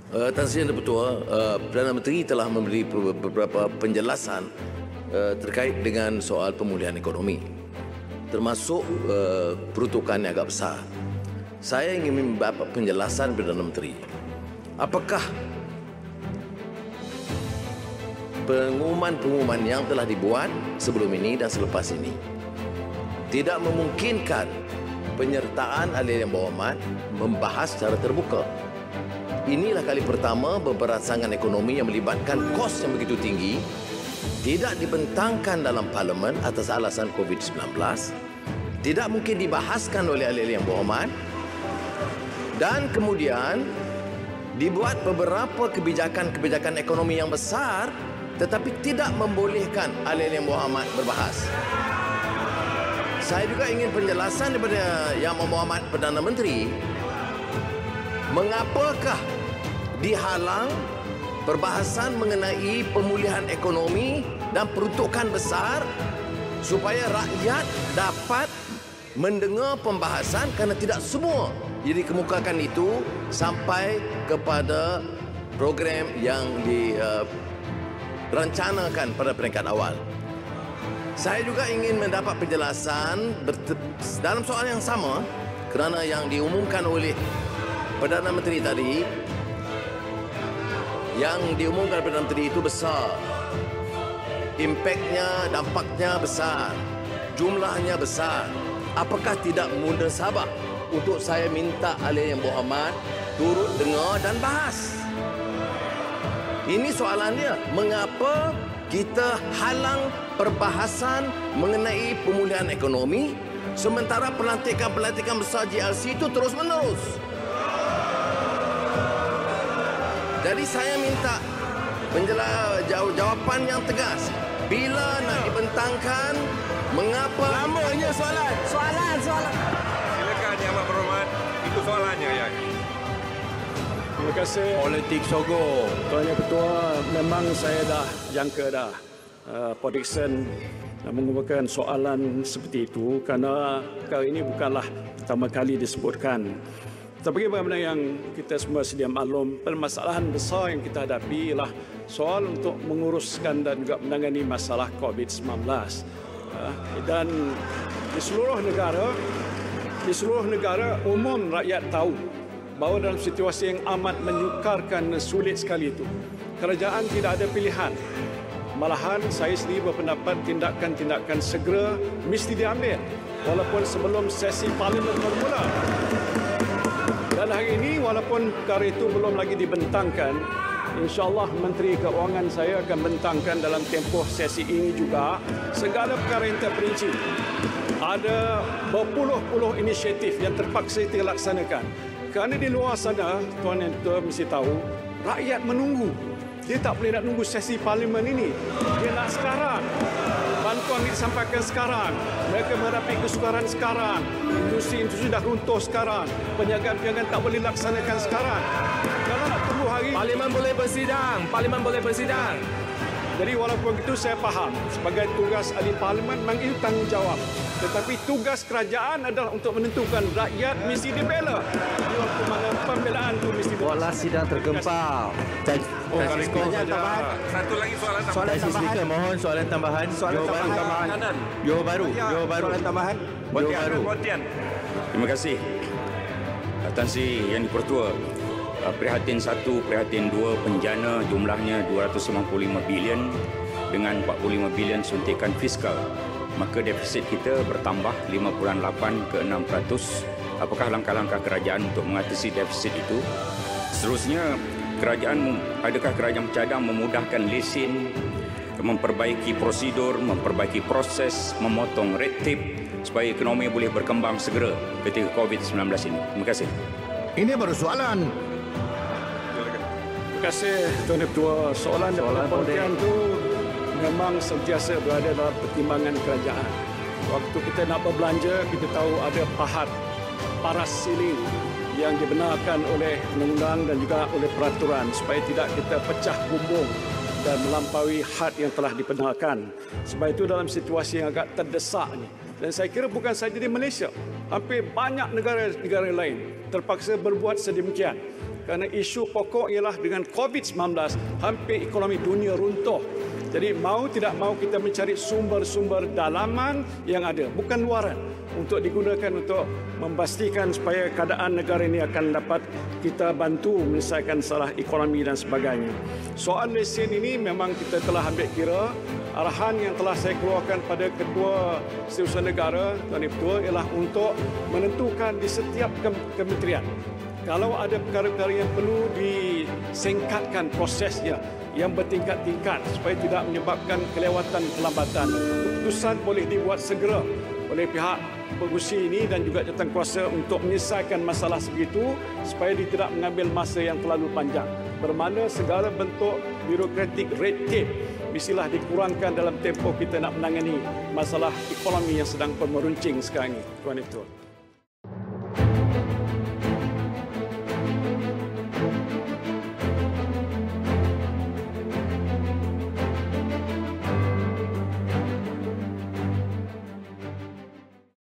Tan Sri Yang Di-Pertua, Perdana Menteri telah memberi beberapa penjelasan terkait dengan soal pemulihan ekonomi, termasuk peruntukan yang agak besar. Saya ingin mendapat penjelasan Perdana Menteri. Apakah pengumuman-pengumuman yang telah dibuat sebelum ini dan selepas ini tidak memungkinkan penyertaan ahli yang berhormat membahas secara terbuka? Inilah kali pertama beberapa rancangan ekonomi yang melibatkan kos yang begitu tinggi tidak dibentangkan dalam Parlimen atas alasan COVID-19, tidak mungkin dibahaskan oleh ahli yang berhormat, dan kemudian dibuat beberapa kebijakan-kebijakan ekonomi yang besar tetapi tidak membolehkan ahli yang berhormat berbahas. Saya juga ingin penjelasan daripada Yang Berhormat Perdana Menteri, mengapakah dihalang perbahasan mengenai pemulihan ekonomi dan peruntukan besar supaya rakyat dapat mendengar pembahasan, kerana tidak semua yang dikemukakan itu sampai kepada program yang dirancanakan pada peringkat awal. Saya juga ingin mendapat penjelasan dalam soal yang sama, kerana yang diumumkan oleh Perdana Menteri tadi, Perdana Menteri itu besar. Impaknya, dampaknya besar. Jumlahnya besar. Apakah tidak munasabah untuk saya minta ahli yang berhormat turut dengar dan bahas? Ini soalannya, mengapa kita halang perbahasan mengenai pemulihan ekonomi sementara pelantikan-pelantikan besar GLC itu terus-menerus? Jadi saya minta jawapan yang tegas. Bila nak dibentangkan, mengapa? Lamanya soalan. Silakan Yang Berhormat, itu soalannya ya. Terima kasih. Politik Sogo. Tuan Yang Ketua, memang saya dah jangka dah prediction mengumumkan soalan seperti itu, kerana perkara ini bukanlah pertama kali disebutkan. Tapi bagaimana yang kita semua sedia maklum, permasalahan besar yang kita hadapi ialah soal untuk menguruskan dan juga menangani masalah COVID-19. Dan di seluruh negara umum rakyat tahu bahawa dalam situasi yang amat menyukarkan dan sulit sekali itu, kerajaan tidak ada pilihan. Malahan saya sendiri berpendapat tindakan-tindakan segera mesti diambil walaupun sebelum sesi parlimen bermula. Dan hari ini walaupun perkara itu belum lagi dibentangkan, insya-Allah Menteri Keuangan saya akan bentangkan dalam tempoh sesi ini juga segala perkara yang terperinci. Ada berpuluh-puluh inisiatif yang terpaksa dilaksanakan. Kerana di luar sana, Tuan Yang Ketua mesti tahu, rakyat menunggu. Dia tak boleh nak nunggu sesi parlimen ini. Dia nak sekarang. Bantuan disampaikan sekarang. Mereka menghadapi kesukaran sekarang. Industri-industri dah runtuh sekarang. Perniagaan-perniagaan tak boleh laksanakan sekarang. Kalau nak tunggu hari... Parlimen boleh bersidang. Jadi walaupun itu saya faham, sebagai tugas ahli parlimen memang itu tanggungjawab. Tetapi tugas kerajaan adalah untuk menentukan rakyat mesti dibela. Di waktu mana pembelaan itu mesti dibela. Bola sidang tergempar. Soalan tambahan. Satu lagi soalan tambahan. Speaker, mohon soalan tambahan. Jawapan baru. Soalan tambahan. Pontian. Terima kasih. Tan Sri Yang Di-Pertua. Prihatin 1, prihatin 2, penjana jumlahnya 255 bilion dengan 45 bilion suntikan fiskal. Maka defisit kita bertambah 5.8 ke 6%. Apakah langkah-langkah kerajaan untuk mengatasi defisit itu? Seterusnya, adakah kerajaan bercadang memudahkan lesen, memperbaiki prosedur, memperbaiki proses, memotong red tape supaya ekonomi boleh berkembang segera ketika COVID-19 ini? Terima kasih. Ini baru soalan. Terima kasih Tuan Ketua. Soalan Pontian itu memang sentiasa berada dalam pertimbangan kerajaan. Waktu kita nak berbelanja, kita tahu ada paras siling yang dibenarkan oleh undang-undang dan juga oleh peraturan supaya tidak kita pecah bumbung dan melampaui had yang telah dibenarkan. Sebab itu dalam situasi yang agak terdesak ni, dan saya kira bukan sahaja di Malaysia, hampir banyak negara-negara lain terpaksa berbuat sedemikian. kerana isu pokok ialah dengan COVID-19 hampir ekonomi dunia runtuh. Jadi mau tidak mau kita mencari sumber-sumber dalaman yang ada, bukan luaran, untuk digunakan untuk memastikan supaya keadaan negara ini akan dapat kita bantu menyelesaikan masalah ekonomi dan sebagainya. Soal lesen ini memang kita telah ambil kira. Arahan yang telah saya keluarkan pada Ketua Setiausaha Negara, Tuan Ketua, ialah untuk menentukan di setiap kementerian kalau ada perkara-perkara yang perlu disingkatkan prosesnya yang bertingkat-tingkat supaya tidak menyebabkan kelewatan kelambatan. Keputusan boleh dibuat segera oleh pihak pengurusi ini dan juga jawatankuasa untuk menyelesaikan masalah sebegitu supaya dia tidak mengambil masa yang terlalu panjang. Bermakna segala bentuk birokratik red tape mestilah dikurangkan dalam tempoh kita nak menangani masalah ekonomi yang sedang meruncing sekarang ini, Tuan Ketua.